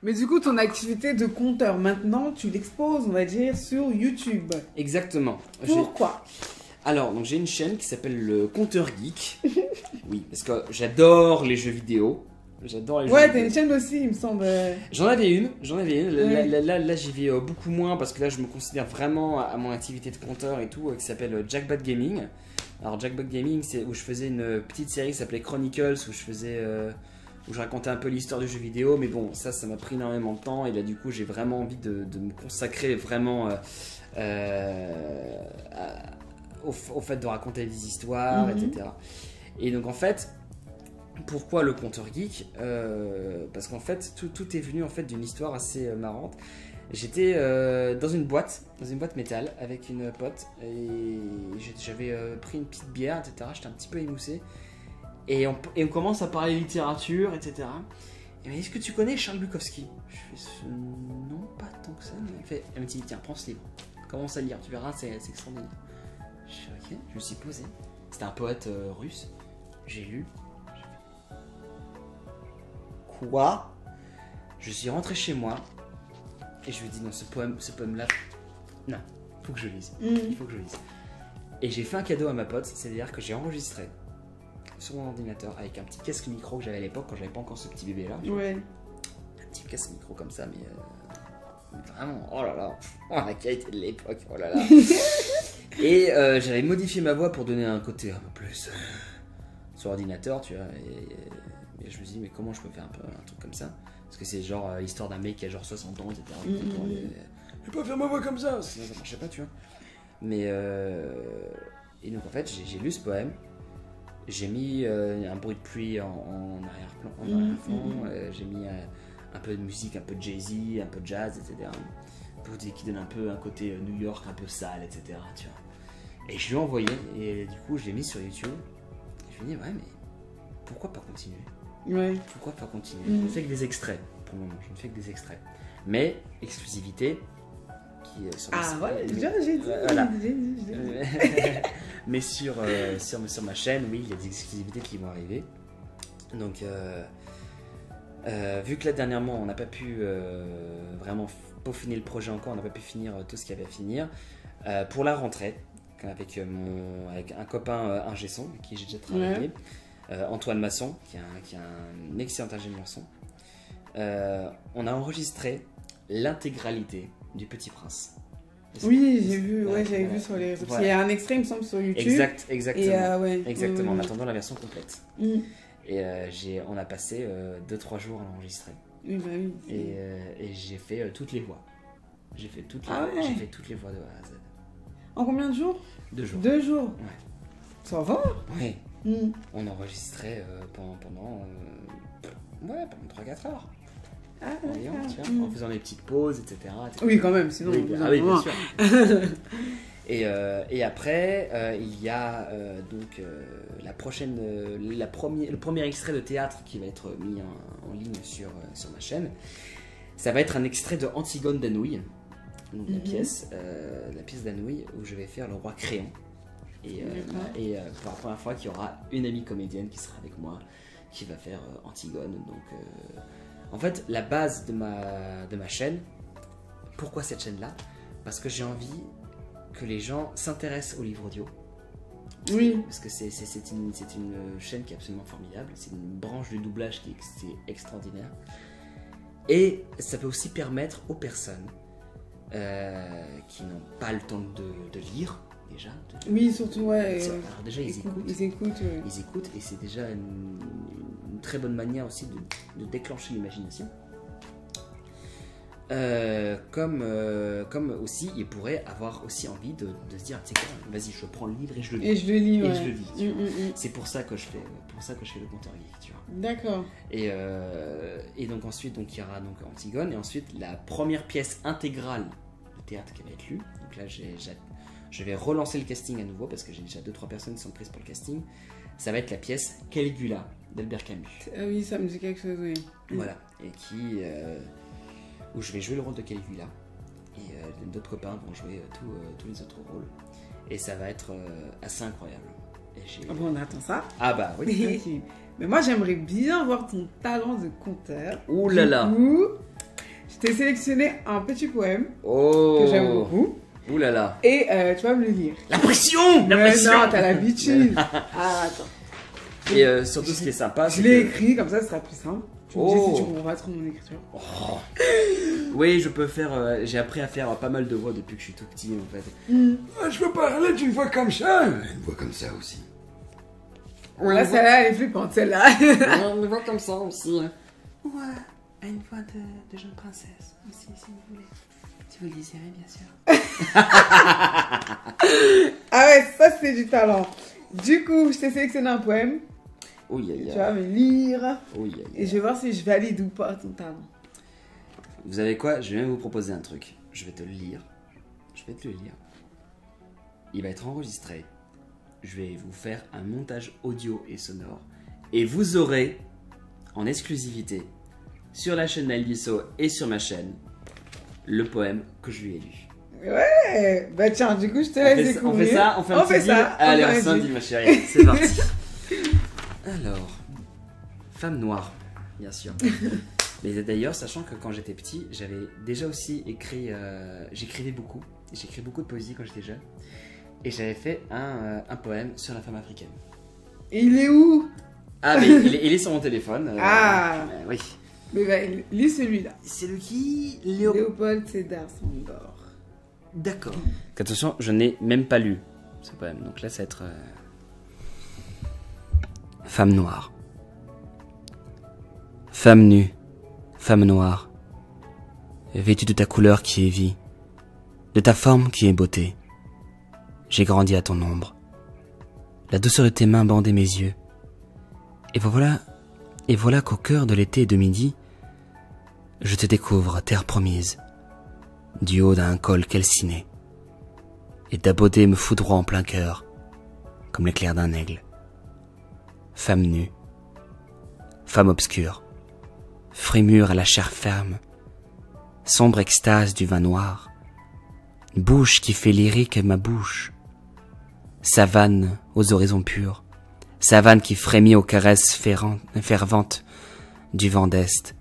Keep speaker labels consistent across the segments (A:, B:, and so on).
A: Mais du coup, ton activité de conteur, maintenant, tu l'exposes, on va dire, sur YouTube.
B: Exactement.
A: Pourquoi?
B: Alors, donc j'ai une chaîne qui s'appelle le Conteur Geek. Oui, parce que j'adore les jeux vidéo. J'adore les jeux
A: Ouais,
B: vidéo.
A: t'as une chaîne aussi, il me semble.
B: J'en avais une.
A: Ouais.
B: Là, j'y vais beaucoup moins parce que là, je me considère vraiment à mon activité de compteur et tout, qui s'appelle Jackbat Gaming. Alors, Jackbat Gaming, c'est où je faisais une petite série qui s'appelait Chronicles, où je faisais, où je racontais un peu l'histoire du jeu vidéo. Mais bon, ça m'a pris énormément de temps et là, du coup, j'ai vraiment envie de me consacrer vraiment au fait de raconter des histoires, etc. Et donc, en fait. Pourquoi le Conteur Geek? Parce qu'en fait, tout est venu en fait d'une histoire assez marrante. J'étais dans une boîte métal avec une pote et j'avais pris une petite bière, etc. J'étais un petit peu émoussé et on commence à parler littérature, etc. Et elle m'a dit, est-ce que tu connais Charles Bukowski? Je fais non, pas tant que ça. Elle me dit, tiens, prends ce livre, commence à lire, tu verras, c'est extraordinaire. Je fais ok, je me suis posé. C'était un poète russe. J'ai lu. Quoi? Je suis rentré chez moi et je lui ai dit non, ce poème là, non, faut que je lise. Il faut que je lise. Et j'ai fait un cadeau à ma pote, c'est-à-dire que j'ai enregistré sur mon ordinateur avec un petit casque micro que j'avais à l'époque quand j'avais pas encore ce petit bébé là.
A: Ouais.
B: Un petit casque micro comme ça, mais vraiment, oh là là, oh, la qualité de l'époque, oh là là. Et j'avais modifié ma voix pour donner un côté un peu plus sur ordinateur, tu vois. Et je me suis dit, mais comment je peux faire un truc comme ça? Parce que c'est genre l'histoire d'un mec qui a genre 60 ans, etc. Je peux pas faire ma voix comme ça, ça marchait pas, tu vois. Mais et donc en fait, j'ai lu ce poème, j'ai mis un bruit de pluie en arrière-plan, en arrière-fond, j'ai mis un peu de musique, un peu de Jay-Z, un peu de jazz, etc. Qui donne un peu un côté New York, un peu sale, etc. Tu vois. Et je lui ai envoyé, et du coup, je l'ai mis sur YouTube. Et je lui ai dit, ouais, mais pourquoi pas continuer?
A: Ouais.
B: Pourquoi pas continuer? Je ne fais que des extraits pour le moment, je ne fais que des extraits. Mais, exclusivité, qui sur
A: ouais, j'ai dit.
B: Voilà.
A: J'ai dit.
B: Mais sur ma chaîne, oui, il y a des exclusivités qui vont arriver. Donc, vu que là, dernièrement, on n'a pas pu vraiment peaufiner le projet encore, on n'a pas pu finir tout ce qu'il y avait à finir, pour la rentrée, avec un copain ingé son, avec qui j'ai déjà travaillé, Antoine Masson, qui est un excellent ingénieur son. On a enregistré l'intégralité du Petit Prince.
A: Oui, j'ai vu, j'avais vu sur les réseaux. Voilà. Il y a un extrait, il me semble, sur YouTube.
B: Exactement. Exactement, en attendant la version complète. Et on a passé 2-3 jours à l'enregistrer.
A: Oui, bah oui.
B: Et j'ai fait toutes les voix. J'ai fait toutes les voix de A à Z.
A: En combien de jours?
B: 2 jours.
A: 2 jours?
B: Ouais.
A: Ça va?
B: Oui. On enregistrait pendant 3-4 heures. En faisant des petites pauses, etc.
A: Oui, quand même, sinon.
B: Oui, bien sûr. Et après, il y a donc le premier extrait de théâtre qui va être mis en ligne sur ma chaîne. Ça va être un extrait de Antigone d'Anouilh, donc la pièce d'Anouilh où je vais faire le roi Créon. Et pour la première fois, qu'il y aura une amie comédienne qui sera avec moi, qui va faire Antigone. Donc, en fait, la base de ma chaîne, pourquoi cette chaîne-là? Parce que j'ai envie que les gens s'intéressent aux livres audio.
A: Oui.
B: Parce que c'est une chaîne qui est absolument formidable. C'est une branche du doublage qui est extraordinaire. Et ça peut aussi permettre aux personnes qui n'ont pas le temps de lire, déjà.
A: Oui, surtout, ouais.
B: Alors déjà, ils écoutent et c'est déjà une très bonne manière aussi de déclencher l'imagination. Comme aussi, ils pourraient avoir aussi envie de se dire, tu sais quoi, vas-y, je prends le livre et je le lis. C'est pour ça que je fais le Conteur Geek, tu vois.
A: D'accord.
B: Et donc ensuite, donc, il y aura donc Antigone, et ensuite la première pièce intégrale de théâtre qui va être lue. Donc là, je vais relancer le casting à nouveau, parce que j'ai déjà 2-3 personnes qui sont prises pour le casting. Ça va être la pièce Caligula d'Albert Camus.
A: Oui, ça me dit quelque chose, oui.
B: Voilà, et où je vais jouer le rôle de Caligula, et d'autres copains vont jouer tous les autres rôles, et ça va être assez incroyable.
A: On attend ça.
B: Ah bah oui.
A: Mais moi j'aimerais bien voir ton talent de conteur.
B: Ouh là là.
A: t'ai sélectionné un petit poème
B: Oh.
A: que j'aime beaucoup.
B: Ouh là là.
A: Et tu vas me le lire.
B: La pression. La
A: Mais
B: pression.
A: non, t'as l'habitude. Ah, attends.
B: Et surtout, ce qui est sympa,
A: Je
B: c'est
A: l'ai
B: que...
A: écrit, comme ça, ce sera plus simple. Tu me dis si tu comprends pas trop mon écriture.
B: Oh. Oui, je peux faire... j'ai appris à faire pas mal de voix depuis que je suis tout petit, en fait.
C: Je peux parler d'une voix comme ça. Une voix comme ça aussi.
A: Là, celle-là, elle est flippante, celle-là.
B: Une voix comme ça aussi. Ouais, une voix de jeune princesse aussi, si vous voulez. Si vous le désirez, bien sûr.
A: Ah ouais, ça, c'est du talent. Du coup, je t'ai sélectionné un poème.
B: Oui,
A: Tu vas me lire.
B: oui.
A: Et je vais voir si je valide ou pas ton talent.
B: Vous savez quoi? Je vais même vous proposer un truc. Je vais te le lire. Je vais te le lire. Il va être enregistré. Je vais vous faire un montage audio et sonore. Et vous aurez, en exclusivité, sur la chaîne d'Albisso et sur ma chaîne, le poème que je lui ai lu.
A: Ouais. Bah tiens, du coup, je te laisse découvrir.
B: On fait ça? On fait un petit deal? Allez, on fait un deal, ma chérie. C'est parti. Alors, femme noire, bien sûr. Mais d'ailleurs, sachant que quand j'étais petit, j'avais déjà aussi écrit... j'écrivais beaucoup. J'écris beaucoup de poésie quand j'étais jeune. Et j'avais fait un poème sur la femme africaine.
A: Et il est où?
B: Ah, mais il est sur mon téléphone. Oui.
A: Mais bah, lis celui-là.
B: C'est le qui?
A: Léopold Sédar Senghor.
B: D'accord. Attention, je n'ai même pas lu ce poème. Donc là, ça va être... Femme noire. Femme nue. Femme noire. Vêtue de ta couleur qui est vie. De ta forme qui est beauté. J'ai grandi à ton ombre. La douceur de tes mains bandait mes yeux. Et voilà qu'au cœur de l'été de midi, je te découvre, terre promise, du haut d'un col calciné. Et ta beauté me foudroie en plein cœur, comme l'éclair d'un aigle. Femme nue, femme obscure, frémure à la chair ferme, sombre extase du vin noir, bouche qui fait lyrique ma bouche, savane aux horizons purs, savane qui frémit aux caresses ferventes du vent d'Est,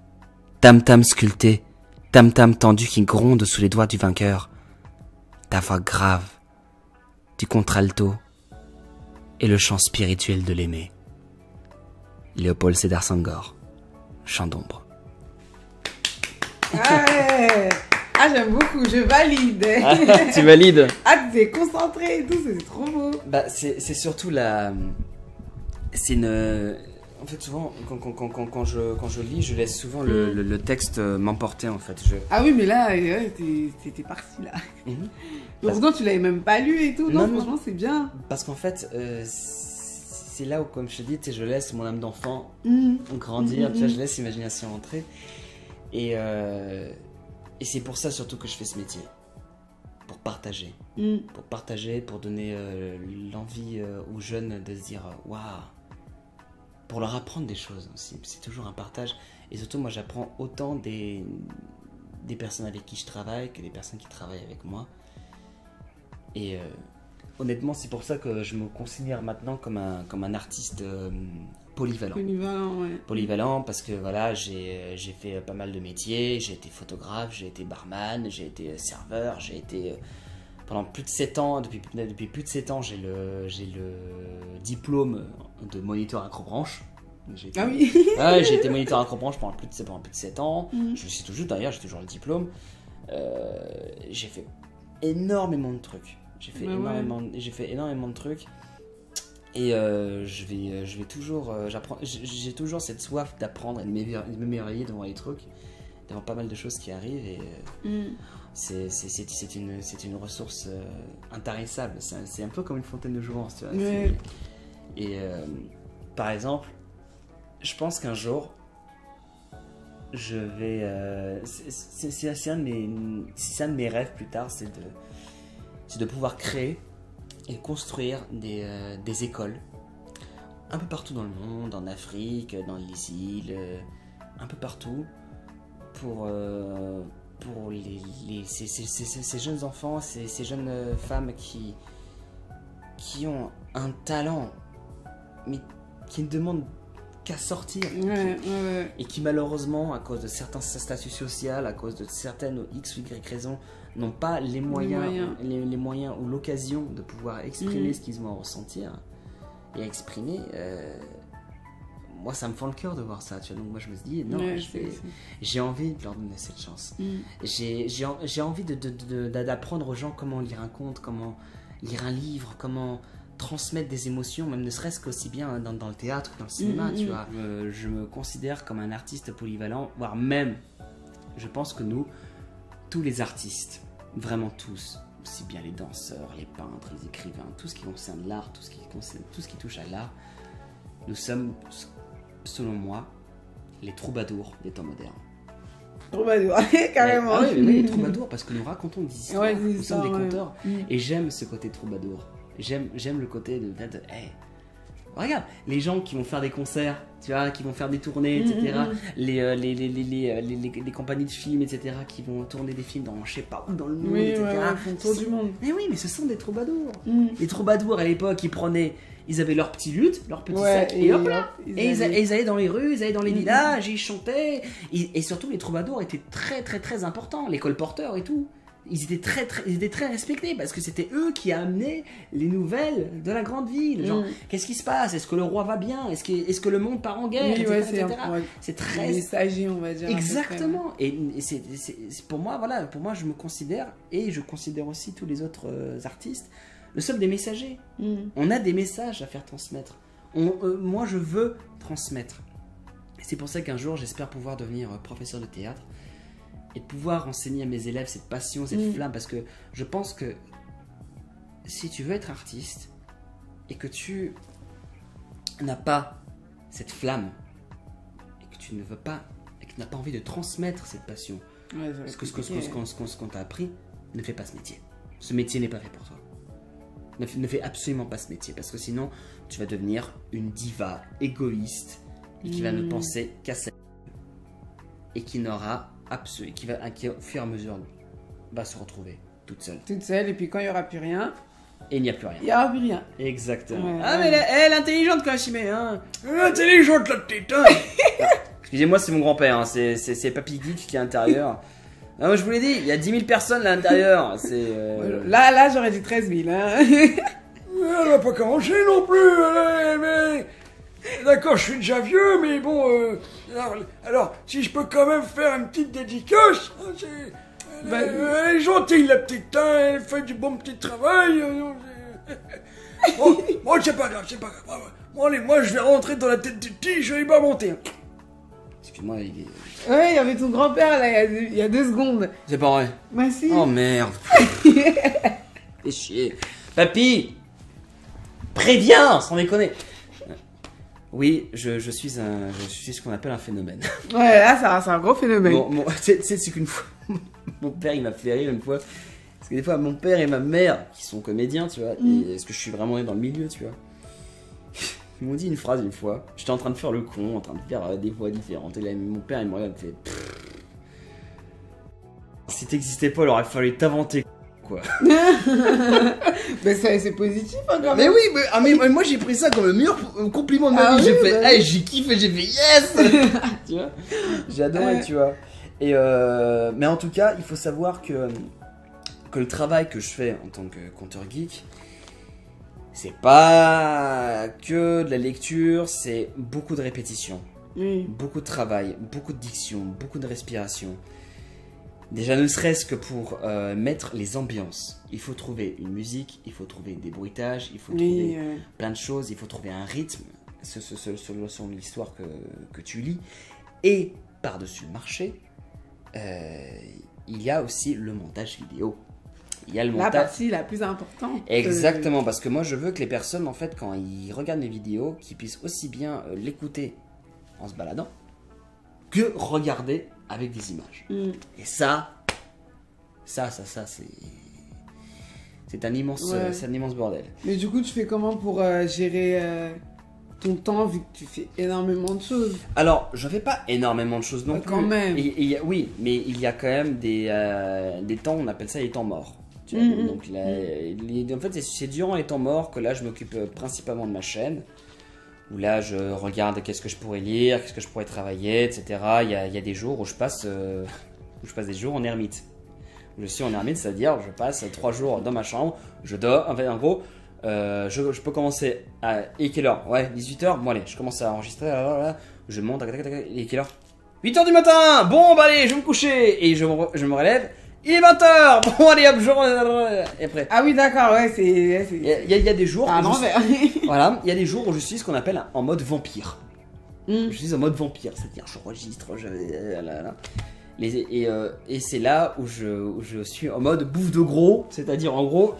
B: tam-tam sculpté, tam-tam tendu qui gronde sous les doigts du vainqueur, ta voix grave, du contralto et le chant spirituel de l'aimer. Léopold Sédar Senghor, Chant d'ombre.
A: Ouais. Ah, j'aime beaucoup, je valide.
B: Tu valides?
A: Ah, t'es concentré et tout, c'est trop beau.
B: Bah, c'est surtout la... C'est une... En fait, souvent, quand je lis, je laisse souvent le texte m'emporter, en fait.
A: Ah oui, mais là, ouais, t'es parti, là. Pourtant, tu l'avais même pas lu et tout. Non, franchement, c'est bien.
B: Parce qu'en fait, c'est là où, comme je te dis, je laisse mon âme d'enfant grandir, tu vois, je laisse l'imagination entrer. Et c'est pour ça surtout que je fais ce métier. Pour partager. Pour partager, pour donner l'envie aux jeunes de se dire waouh. Pour leur apprendre des choses aussi. C'est toujours un partage. Et surtout, moi, j'apprends autant des personnes avec qui je travaille que des personnes qui travaillent avec moi. Et honnêtement, c'est pour ça que je me considère maintenant comme un artiste polyvalent.
A: Polyvalent, ouais.
B: Polyvalent parce que voilà, j'ai fait pas mal de métiers. J'ai été photographe, j'ai été barman, j'ai été serveur, j'ai été... pendant plus de 7 ans, depuis plus de 7 ans, j'ai le diplôme de moniteur acrobranche.
A: Ah oui.
B: Ouais, j'ai été moniteur acrobranche pendant plus de 7 ans. Je le suis toujours d'ailleurs, j'ai toujours le diplôme. J'ai fait énormément de trucs. J'ai fait énormément de trucs. Et je vais toujours... j'ai toujours cette soif d'apprendre et de m'émerveiller devant les trucs, devant pas mal de choses qui arrivent. Et c'est une ressource intarissable. C'est un peu comme une fontaine de jouvence, tu vois.
A: Ouais.
B: Et par exemple, je pense qu'un jour, je vais... c'est un de mes rêves plus tard, c'est de pouvoir créer et construire des écoles un peu partout dans le monde, en Afrique, dans les îles, un peu partout, pour ces jeunes enfants, ces jeunes femmes qui ont un talent, mais qui ne demandent qu'à sortir.
A: Ouais.
B: Et qui malheureusement, à cause de certains statuts sociaux, à cause de certaines X ou Y raisons, n'ont pas les moyens ou l'occasion de pouvoir exprimer ce qu'ils ont à ressentir et à exprimer. Moi, ça me fend le cœur de voir ça. Tu vois, donc moi, je me suis dit, non, j'ai envie de leur donner cette chance. J'ai envie d'apprendre aux gens comment lire un conte, comment lire un livre, comment transmettre des émotions, même ne serait-ce qu'aussi bien dans le théâtre que dans le cinéma, tu vois. Je me considère comme un artiste polyvalent, voire même, je pense que nous, tous les artistes, vraiment tous, aussi bien les danseurs, les peintres, les écrivains, tout ce qui concerne l'art, tout ce qui touche à l'art, nous sommes, selon moi, les troubadours des temps modernes.
A: Troubadours, carrément.
B: Ah oui, les troubadours, parce que nous racontons des histoires, nous sommes des conteurs. Et j'aime ce côté troubadour. J'aime le côté de hey, regarde, les gens qui vont faire des concerts, tu vois, qui vont faire des tournées, etc. Les compagnies de films, etc. qui vont tourner des films dans je sais pas où dans le monde, etc.
A: Font tour du monde.
B: Mais oui, mais ce sont des troubadours. Les troubadours à l'époque, ils avaient leur petit luth, leur petit sac, et hop là. Ils allaient dans les rues, ils allaient dans les villages, ils chantaient. Et surtout, les troubadours étaient très très très importants, les colporteurs et tout. Ils étaient très respectés parce que c'était eux qui amenaient les nouvelles de la grande ville. Genre, qu'est-ce qui se passe? Est-ce que le roi va bien? Est-ce que le monde part en guerre, etc. C'est très
A: messager, on va dire.
B: Exactement. Et c'est pour moi, voilà, pour moi, je me considère, et je considère aussi tous les autres artistes, nous sommes des messagers. On a des messages à faire transmettre. Moi, je veux transmettre. C'est pour ça qu'un jour, j'espère pouvoir devenir professeur de théâtre et de pouvoir enseigner à mes élèves cette passion, cette flamme, parce que je pense que si tu veux être artiste et que tu n'as pas cette flamme et que tu ne veux pas, et que tu n'as pas envie de transmettre cette passion, ce qu'on t'a appris, ne fais pas ce métier. Ce métier n'est pas fait pour toi. Ne fais absolument pas ce métier, parce que sinon tu vas devenir une diva égoïste et qui va ne penser qu'à sa et qui n'aura qui au fur et à mesure va se retrouver toute seule.
A: Toute seule, et puis quand il n'y aura plus rien.
B: Et il n'y a plus rien.
A: Il n'y aura plus rien.
B: Exactement. Mais elle est intelligente quand même, hein.
C: Intelligente la petite, hein.
B: Excusez-moi, c'est mon grand-père, hein. C'est Papy Geek qui est à l'intérieur. Non, moi, je vous l'ai dit, il y a 10 000 personnes là à l'intérieur.
A: Là, j'aurais dit 13 000. Hein.
C: Elle va pas commencer non plus. Mais... D'accord, je suis déjà vieux, mais bon... Alors, si je peux quand même faire une petite dédicace... elle est gentille, la petite, hein, elle fait du bon petit travail. Bon, c'est pas grave, c'est pas grave. Bon, allez, moi, je vais rentrer dans la tête du petit, je vais pas monter.
B: Excuse-moi,
A: Ouais, il y avait ton grand-père, là, il y a 2 secondes.
B: C'est pas vrai.
A: Bah si.
B: Oh, merde. Fais chier. Papy, préviens, sans déconner. Oui, je suis ce qu'on appelle un phénomène.
A: Ouais, là, c'est un gros phénomène.
B: C'est qu'une fois, mon père, il m'a fait rire une fois. Parce que des fois, mon père et ma mère, qui sont comédiens, tu vois, et est-ce que je suis vraiment dans le milieu, tu vois, ils m'ont dit une phrase une fois. J'étais en train de faire le con, en train de faire des voix différentes. Et là, mon père, il me regarde, il me fait... Si t'existais pas, il aurait fallu t'inventer, quoi.
A: Mais c'est positif, hein, quand même.
B: Mais oui, mais moi j'ai pris ça comme le meilleur compliment de ma vie. J'ai fait, j'ai kiffé, j'ai fait yes. Tu vois, j'ai adoré, tu vois. Et mais en tout cas, il faut savoir que le travail que je fais en tant que conteur geek, c'est pas que de la lecture, c'est beaucoup de répétition, beaucoup de travail, beaucoup de diction, beaucoup de respiration. Déjà, ne serait-ce que pour mettre les ambiances, il faut trouver une musique, il faut trouver des bruitages, il faut trouver plein de choses, il faut trouver un rythme selon l'histoire que tu lis. Et par-dessus le marché, il y a aussi le montage vidéo. Il y a le montage...
A: La partie la plus importante.
B: Exactement, parce que moi je veux que les personnes, en fait, quand ils regardent mes vidéos, qu'ils puissent aussi bien l'écouter en se baladant que regarder avec des images. Et ça c'est un immense bordel.
A: Mais du coup, tu fais comment pour gérer ton temps, vu que tu fais énormément de choses?
B: Alors, je fais pas énormément de choses non plus.
A: Quand même.
B: Oui, mais il y a quand même des temps, on appelle ça les temps morts. Tu vois, donc en fait, c'est durant les temps morts que là, je m'occupe principalement de ma chaîne, où là je regarde qu'est-ce que je pourrais lire, qu'est-ce que je pourrais travailler, etc. Il y a des jours où je passe des jours en ermite. Je suis en ermite, c'est-à-dire je passe 3 jours dans ma chambre, je dors, en gros, je peux commencer à... Et quelle heure? Ouais, 18h, bon allez, je commence à enregistrer, là, je monte, et quelle heure? 8h du matin, bon bah allez, je vais me coucher, et je me relève, il est 20h, bon allez hop, et après...
A: Ah oui, d'accord, ouais, c'est...
B: Il y a des jours...
A: Ah non,
B: Voilà, il y a des jours où je suis ce qu'on appelle en mode vampire. Je suis en mode vampire, c'est-à-dire je enregistre, et c'est là où je suis en mode bouffe de gros, c'est-à-dire en gros,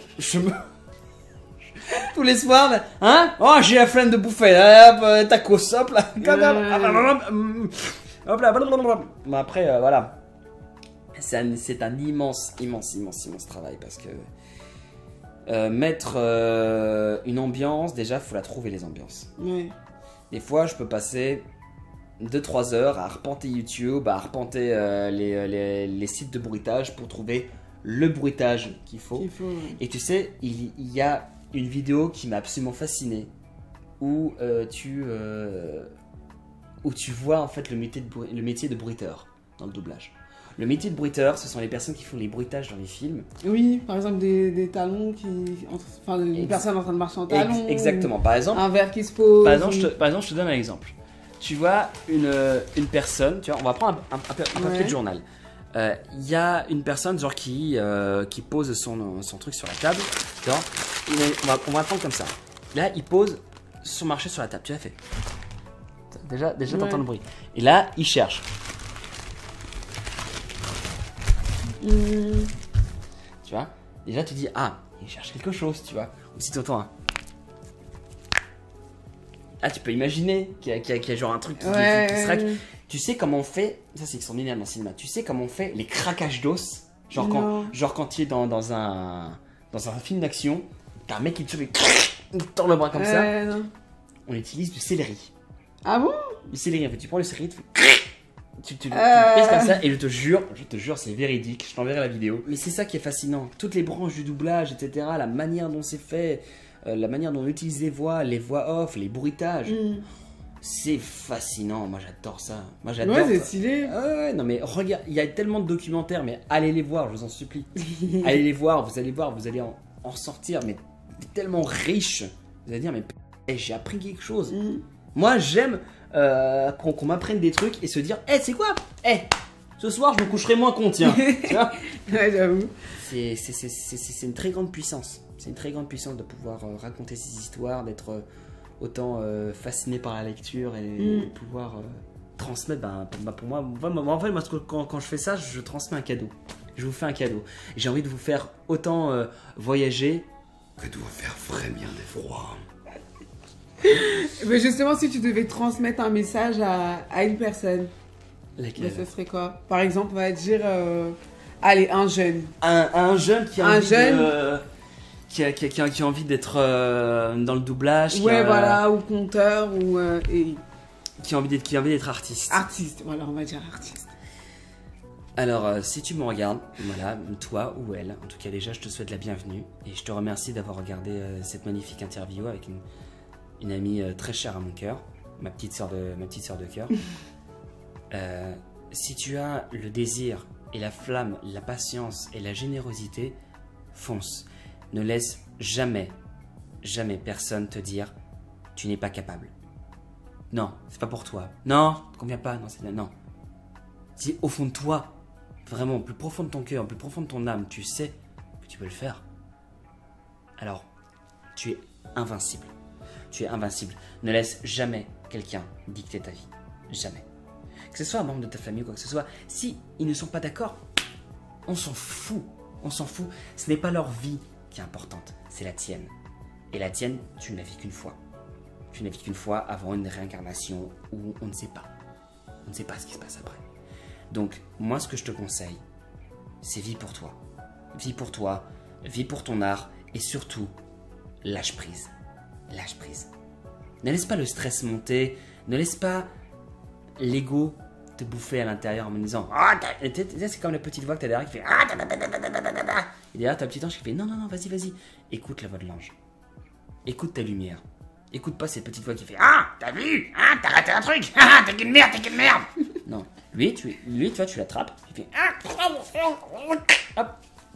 B: tous les soirs, hein? Oh, j'ai la flemme de bouffer, hop, tacos, hop là, hop là, mais après, voilà. C'est un immense travail parce que mettre une ambiance, déjà, faut la trouver les ambiances.
A: Ouais.
B: Des fois, je peux passer 2-3 heures à arpenter YouTube, à arpenter les sites de bruitage pour trouver le bruitage qu'il faut.
A: Ouais.
B: Et tu sais, il y a une vidéo qui m'a absolument fasciné où tu vois en fait le métier de bruiteur dans le doublage. Le métier de bruiteur, ce sont les personnes qui font les bruitages dans les films.
A: Oui, par exemple des talons enfin, une personne en train de marcher en talons.
B: Exactement. Par exemple,
A: un verre qui se pose.
B: Par exemple, je te donne un exemple. Tu vois une personne, tu vois, on va prendre un papier de journal. Il y a une personne genre qui pose son truc sur la table. Tu vois, on va prendre comme ça. Là, il pose son marché sur la table. Tu l'as fait. Déjà t'entends le bruit. Et là, il cherche. Tu vois, déjà tu dis ah, il cherche quelque chose, tu vois. Ou si tu entends un... Ah, tu peux imaginer qu'il y a genre un truc qui se craque. Tu sais comment on fait, ça c'est extraordinaire dans le cinéma, tu sais comment on fait les craquages d'os, genre quand tu es dans un film d'action, t'as un mec qui te tord le bras comme ça,
A: non.
B: On utilise du céleri.
A: Ah bon?
B: Du céleri, en fait, tu prends le céleri, tu le casses comme ça, et je te jure, c'est véridique, je t'enverrai la vidéo. Mais c'est ça qui est fascinant, toutes les branches du doublage, etc., la manière dont c'est fait, la manière dont on utilise les voix off, les bruitages. C'est fascinant, moi j'adore ça. Moi j'adore.
A: Ouais, c'est stylé.
B: Ouais, non mais regarde, il y a tellement de documentaires, mais allez les voir, je vous en supplie. Allez les voir, vous allez en sortir, mais tellement riche. Vous allez dire, mais j'ai appris quelque chose. Moi j'aime qu'on m'apprenne des trucs et se dire, c'est quoi? Ce soir je me coucherai moins con, tiens. Tu vois?
A: Ouais, j'avoue.
B: C'est une très grande puissance. C'est une très grande puissance de pouvoir raconter ces histoires, d'être autant fasciné par la lecture et pouvoir transmettre. Pour moi, en fait, quand je fais ça, je transmets un cadeau. Je vous fais un cadeau. J'ai envie de vous faire autant voyager que de vous faire frémir d'effroi.
A: Mais justement, si tu devais transmettre un message à une personne,
B: laquelle?
A: ce serait quoi? Par exemple, on va dire, allez, un jeune.
B: Un jeune qui a qui a envie d'être dans le doublage.
A: Voilà, ou conteur, ou...
B: Qui a envie d'être artiste.
A: Artiste, voilà, on va dire artiste.
B: Alors, si tu me regardes, voilà, toi ou elle, en tout cas déjà, je te souhaite la bienvenue. Et je te remercie d'avoir regardé cette magnifique interview avec une amie très chère à mon cœur, ma petite sœur de cœur. Si tu as le désir et la flamme, la patience et la générosité, fonce. Ne laisse jamais personne te dire tu n'es pas capable. Non, c'est pas pour toi. Non, ça te convient pas. Non. Si au fond de toi, vraiment au plus profond de ton cœur, au plus profond de ton âme, tu sais que tu peux le faire, alors tu es invincible. Tu es invincible. Ne laisse jamais quelqu'un dicter ta vie. Jamais. Que ce soit un membre de ta famille ou quoi que ce soit, si ils ne sont pas d'accord, on s'en fout. On s'en fout. Ce n'est pas leur vie qui est importante, c'est la tienne. Et la tienne, tu ne la vis qu'une fois. Tu ne la vis qu'une fois avant une réincarnation où on ne sait pas. On ne sait pas ce qui se passe après. Donc, moi, ce que je te conseille, c'est vis pour toi. Vis pour toi, vis pour ton art et surtout, lâche prise. Lâche prise. Ne laisse pas le stress monter, ne laisse pas l'ego te bouffer à l'intérieur en me disant c'est comme la petite voix que tu as derrière qui fait et derrière ta petite ange qui fait non, vas-y. Écoute la voix de l'ange. Écoute ta lumière. Écoute pas cette petite voix qui fait « Ah, t'as vu? Ah, t'as raté un truc? Ah, t'es qu'une merde, t'es qu'une merde !» Non. Lui, tu vois, tu l'attrapes, tu fais « Ah, hop !»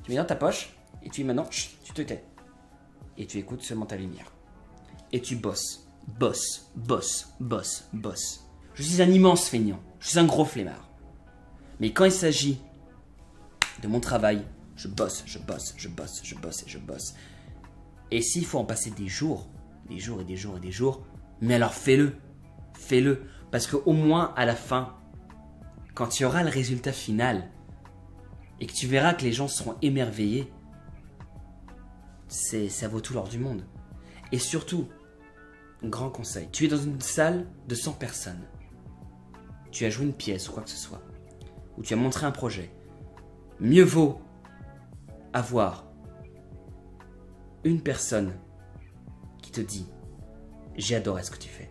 B: Tu mets dans ta poche, et tu dis maintenant, chut, tu te tais. Et tu écoutes seulement ta lumière. Et tu bosses. Bosse, bosse, bosse, bosse. Je suis un immense feignant. Je suis un gros flemmard. Mais quand il s'agit de mon travail, je bosse, je bosse, je bosse, je bosse et je bosse. Et s'il faut en passer des jours et des jours et des jours, mais alors fais-le. Fais-le. Parce qu'au moins, à la fin, quand tu auras le résultat final et que tu verras que les gens seront émerveillés, ça vaut tout l'or du monde. Et surtout, grand conseil, tu es dans une salle de 100 personnes. Tu as joué une pièce ou quoi que ce soit. Ou tu as montré un projet. Mieux vaut avoir une personne qui te dit « J'ai adoré ce que tu fais.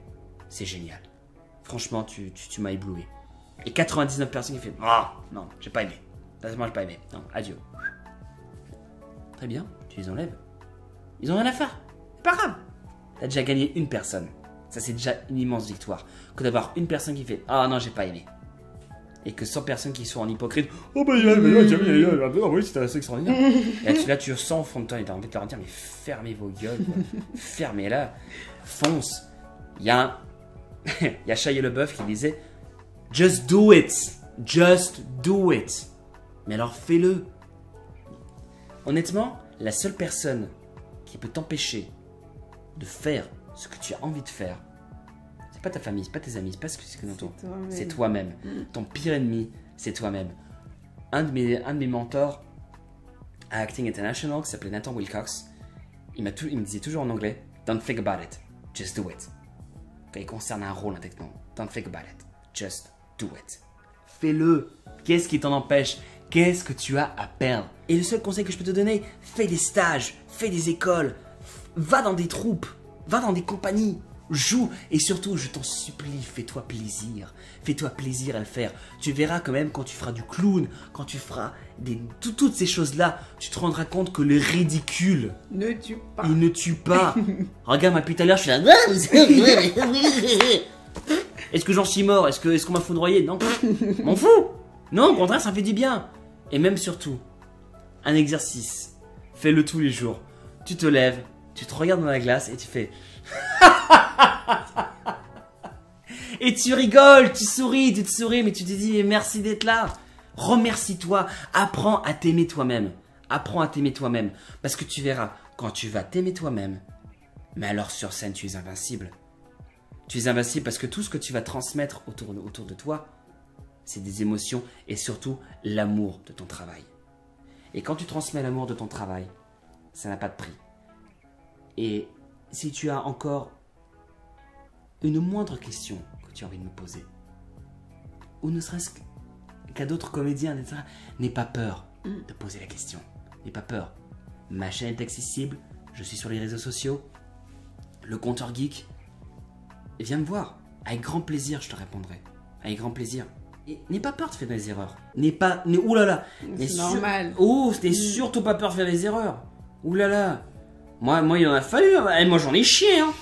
B: C'est génial. Franchement, tu m'as ébloui. » Et 99 personnes qui font « Ah, non, j'ai pas aimé. Moi, j'ai pas aimé. Non, adieu. » Très bien, tu les enlèves. Ils ont rien à faire. C'est pas grave. T'as déjà gagné une personne. Ça, c'est déjà une immense victoire. Que d'avoir une personne qui fait « Ah non, j'ai pas aimé. » Et que 100 personnes qui sont en hypocrite « Oh bah oui, c'était assez extraordinaire. » Et là, tu ressens au fond de toi et t'as envie de leur dire « Mais fermez vos gueules. Fermez-la. Fonce. » Il y a Shia LaBeouf qui disait « Just do it. Just do it. » Mais alors fais-le. Honnêtement, la seule personne qui peut t'empêcher de faire ce que tu as envie de faire, c'est pas ta famille, c'est pas tes amis, c'est pas ce que t'entoure. C'est toi-même. Ton pire ennemi, c'est toi-même. Un de mes mentors à Acting International, qui s'appelait Nathan Wilcox, il me disait toujours en anglais, don't think about it, just do it. Quand il concerne un rôle, techniquement, don't think about it, just do it. Fais-le. Qu'est-ce qui t'en empêche? Qu'est-ce que tu as à perdre? Et le seul conseil que je peux te donner, fais des stages, fais des écoles, va dans des troupes, va dans des compagnies, joue. Et surtout, je t'en supplie, fais-toi plaisir. Fais-toi plaisir à le faire. Tu verras quand même quand tu feras du clown, quand tu feras toutes ces choses-là, tu te rendras compte que le ridicule
A: ne tue pas.
B: Il ne tue pas. Regarde, moi, depuis tout à l'heure, je suis là. Est-ce que j'en suis mort? Est-ce qu'on m'a foudroyé? Non, m'en fous. Non, au contraire, ça fait du bien. Et même surtout, un exercice. Fais-le tous les jours. Tu te lèves, tu te regardes dans la glace et tu fais... Et tu rigoles, tu te souris, mais tu te dis merci d'être là. Remercie-toi, apprends à t'aimer toi-même. Apprends à t'aimer toi-même. Parce que tu verras, quand tu vas t'aimer toi-même, mais alors sur scène, tu es invincible. Tu es invincible parce que tout ce que tu vas transmettre autour de toi, c'est des émotions et surtout l'amour de ton travail. Et quand tu transmets l'amour de ton travail, ça n'a pas de prix. Et si tu as encore une moindre question que tu as envie de me poser, ou ne serait-ce qu'à d'autres comédiens, etc., n'aie pas peur de poser la question. N'aie pas peur. Ma chaîne est accessible, je suis sur les réseaux sociaux, le compteur geek. Et viens me voir. Avec grand plaisir, je te répondrai. Avec grand plaisir. Et n'aie pas peur de faire des erreurs. Ouh là là.
A: C'est normal.
B: Oh, n'aie surtout pas peur de faire des erreurs. Ouh là là. Moi, il en a fallu. Et moi, j'en ai chié. Hein.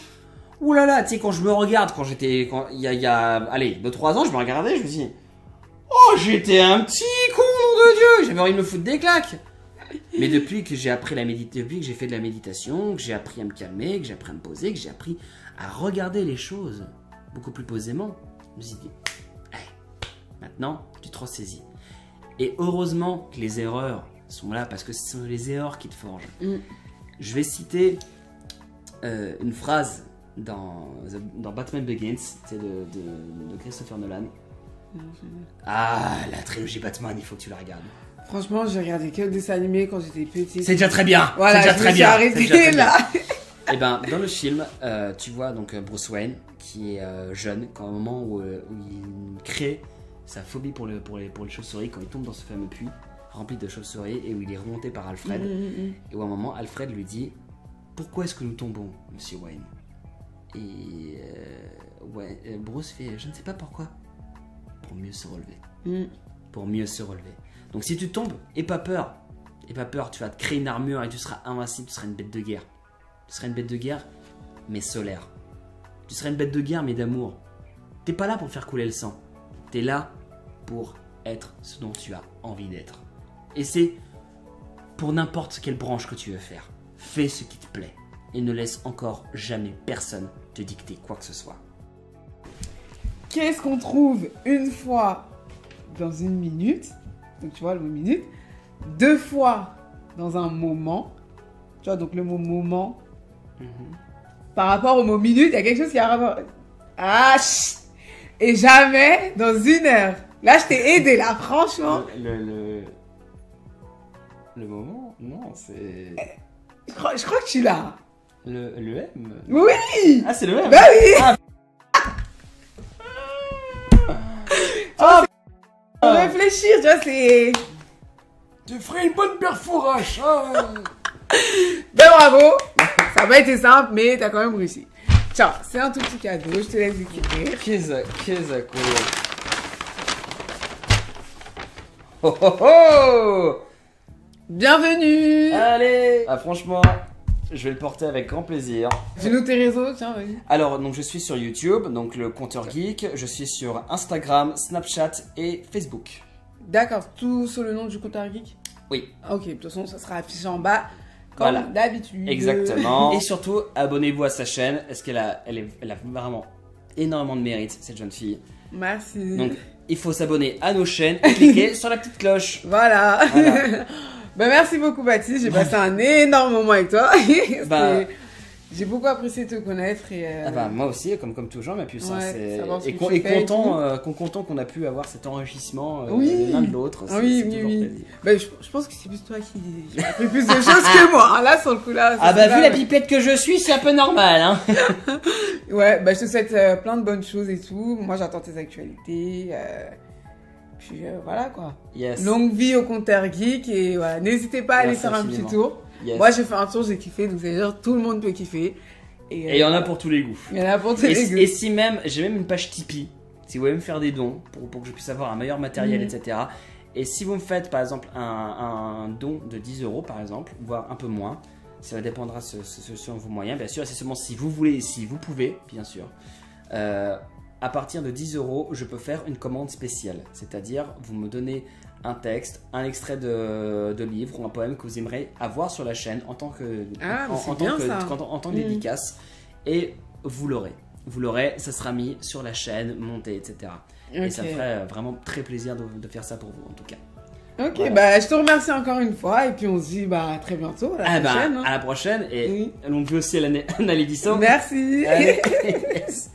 B: Ouh là là. Tu sais, quand je me regarde, il y a allez, 2-3 ans, je me regardais, je me dis, oh, j'étais un petit con, nom de Dieu. J'avais envie de me foutre des claques. Mais depuis que j'ai appris depuis que j'ai fait de la méditation, que j'ai appris à me calmer, que j'ai appris à me poser, que j'ai appris à regarder les choses beaucoup plus posément, je me suis dit, hey, maintenant, tu te ressaisis. Et heureusement que les erreurs sont là, parce que ce sont les erreurs qui te forgent. Je vais citer une phrase dans Batman Begins, c'est de Christopher Nolan. Ah, la trilogie Batman, il faut que tu la regardes.
A: Franchement, j'ai regardé que le dessin animé quand j'étais petite.
B: C'est déjà très bien.
A: Voilà,
B: c'est déjà très bien.
A: Arrêtée là.
B: Et ben, dans le film, tu vois donc Bruce Wayne qui est jeune, quand au moment où il crée sa phobie pour les chauves-souris, quand il tombe dans ce fameux puits rempli de chauves-souris et où il est remonté par Alfred. Et où à un moment, Alfred lui dit, pourquoi est-ce que nous tombons, Monsieur Wayne? Et Bruce fait, je ne sais pas pourquoi. Pour mieux se relever. Pour mieux se relever. Donc si tu tombes, aie pas peur. Aie pas peur, tu vas te créer une armure et tu seras invincible, tu seras une bête de guerre. Tu seras une bête de guerre, mais solaire. Tu serais une bête de guerre, mais d'amour. T'es pas là pour faire couler le sang. T'es là pour être ce dont tu as envie d'être. Et c'est pour n'importe quelle branche que tu veux faire. Fais ce qui te plaît. Et ne laisse encore jamais personne te dicter quoi que ce soit.
A: Qu'est-ce qu'on trouve une fois dans une minute? Donc tu vois le mot minute. 2 fois dans un moment. Tu vois, donc le mot moment. Par rapport au mot minute, il y a quelque chose qui a rapport. Ah, chut. Et jamais dans 1 heure. Là, je t'ai aidé, là, franchement.
B: Le moment? Non, c'est...
A: Je crois que tu l'as.
B: Le M?
A: Oui.
B: Ah, c'est le M?
A: Bah oui.
B: Ah.
A: Faut réfléchir, tu vois, c'est...
C: Tu ferais une bonne perfourage, hein.
A: Ben bravo. Ça n'a pas été simple, mais t'as quand même réussi. Tiens, c'est un tout petit cadeau, je te laisse découvrir.
B: Qu'est-ce que... Oh oh oh!
A: Bienvenue.
B: Allez! Ah, franchement, je vais le porter avec grand plaisir.
A: Dis-nous tes réseaux, tiens, vas-y.
B: Alors, donc je suis sur YouTube, donc le compteur geek. Je suis sur Instagram, Snapchat et Facebook.
A: D'accord, tout sous le nom du compteur geek?
B: Oui.
A: Ok, de toute façon, ça sera affiché en bas, comme
B: Voilà.
A: d'habitude.
B: Exactement. Et surtout, abonnez-vous à sa chaîne, parce qu'elle a vraiment énormément de mérite, cette jeune fille.
A: Merci.
B: Donc, il faut s'abonner à nos chaînes et cliquer sur la petite cloche.
A: Voilà.
B: Voilà.
A: Ben, merci beaucoup, Baptiste. J'ai passé un énorme moment avec toi.
B: Bah,
A: j'ai beaucoup apprécié te connaître. Et,
B: ah bah, moi aussi, comme toujours, ma puce.
A: Ouais, savoir ce
B: Et
A: que tu fais
B: content qu'on a pu avoir cet enrichissement
A: Oui.
B: l'un de l'autre.
A: Oui,
B: c'est
A: oui,
B: toujours
A: oui.
B: plaisir.
A: Ben, je pense que c'est plus toi qui as appris plus de choses que moi. Hein. Là, sur le coup, là.
B: Ah bah, vu la
A: ouais.
B: pipette que je suis, c'est un peu normal. Hein.
A: Ouais, bah, je te souhaite plein de bonnes choses et tout. Moi, j'attends tes actualités. Puis voilà quoi.
B: Yes.
A: Longue vie au compteur geek et voilà. N'hésitez pas à aller
B: Merci
A: faire un
B: infiniment.
A: petit tour.
B: Yes.
A: Moi, j'ai fait un tour, j'ai kiffé. Donc, c'est-à-dire tout le monde peut kiffer.
B: Et il y en a pour tous les goûts.
A: Il y en a pour tous les goûts.
B: Et si même, j'ai même une page Tipeee, si vous voulez me faire des dons pour que je puisse avoir un meilleur matériel, etc. Et si vous me faites par exemple un don de 10 € par exemple, voire un peu moins, ça dépendra sur vos moyens, bien sûr, et c'est seulement si vous voulez et si vous pouvez, bien sûr. À partir de 10 €, je peux faire une commande spéciale, c'est-à-dire vous me donnez un texte, un extrait de livre ou un poème que vous aimeriez avoir sur la chaîne en tant que, en tant que dédicace, et vous l'aurez. Vous l'aurez, ça sera mis sur la chaîne, monté, etc. Okay. Et ça me ferait vraiment très plaisir de faire ça pour vous en tout cas.
A: Ok,
B: voilà.
A: Bah je te remercie encore une fois et puis on se dit à très bientôt, à la prochaine.
B: À la prochaine et longue vie aussi à l'année Dissot.
A: Merci.
B: Allez, yes.